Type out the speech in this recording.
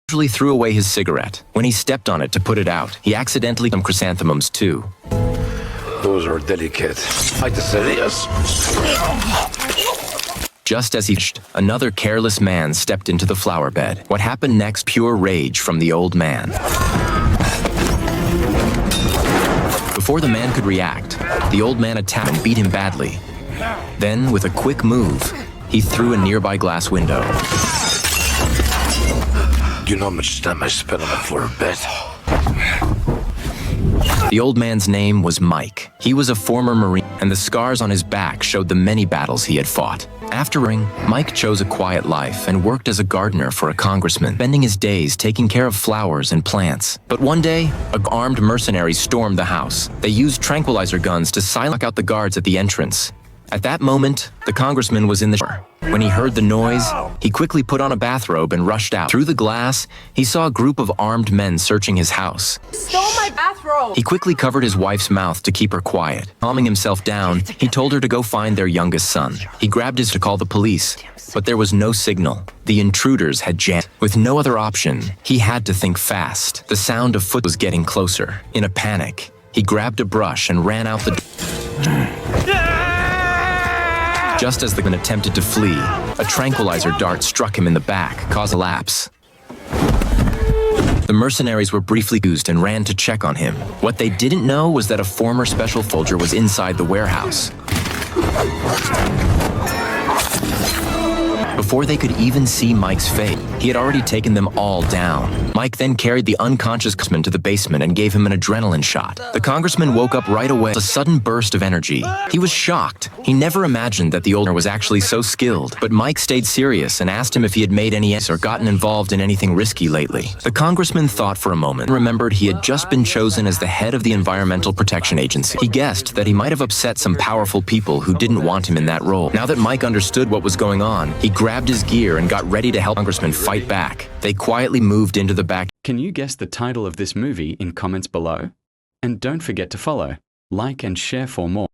Usually threw away his cigarette. When he stepped on it to put it out, he accidentally some chrysanthemums too. Those are delicate. Like the serious. Just as he finished, another careless man stepped into the flower bed. What happened next? Pure rage from the old man. Before the man could react, the old man attacked and beat him badly. Then, with a quick move, he threw a nearby glass window. Do you know how much time I spent on the floor bed? The old man's name was Mike. He was a former Marine, and the scars on his back showed the many battles he had fought. After Mike chose a quiet life and worked as a gardener for a congressman, spending his days taking care of flowers and plants. But one day, armed mercenaries stormed the house. They used tranquilizer guns to silence out the guards at the entrance. At that moment, the congressman was in the shower. When he heard the noise, he quickly put on a bathrobe and rushed out. Through the glass, he saw a group of armed men searching his house. Stole my bathrobe! He quickly covered his wife's mouth to keep her quiet. Calming himself down, he told her to go find their youngest son. He grabbed his to call the police, but there was no signal. The intruders had jammed. With no other option, he had to think fast. The sound of foot was getting closer. In a panic, he grabbed a brush and ran out the door. Just as the man attempted to flee, a tranquilizer dart struck him in the back, causing a lapse. The mercenaries were briefly used and ran to check on him. What they didn't know was that a former special soldier was inside the warehouse. Before they could even see Mike's face, he had already taken them all down. Mike then carried the unconscious congressman to the basement and gave him an adrenaline shot. The congressman woke up right away with a sudden burst of energy. He was shocked. He never imagined that the older was actually so skilled. But Mike stayed serious and asked him if he had made any or gotten involved in anything risky lately. The congressman thought for a moment and remembered he had just been chosen as the head of the Environmental Protection Agency. He guessed that he might have upset some powerful people who didn't want him in that role. Now that Mike understood what was going on, he grabbed his gear and got ready to help the congressman fight back. They quietly moved into the back. Can you guess the title of this movie in comments below? And don't forget to follow, like and share for more.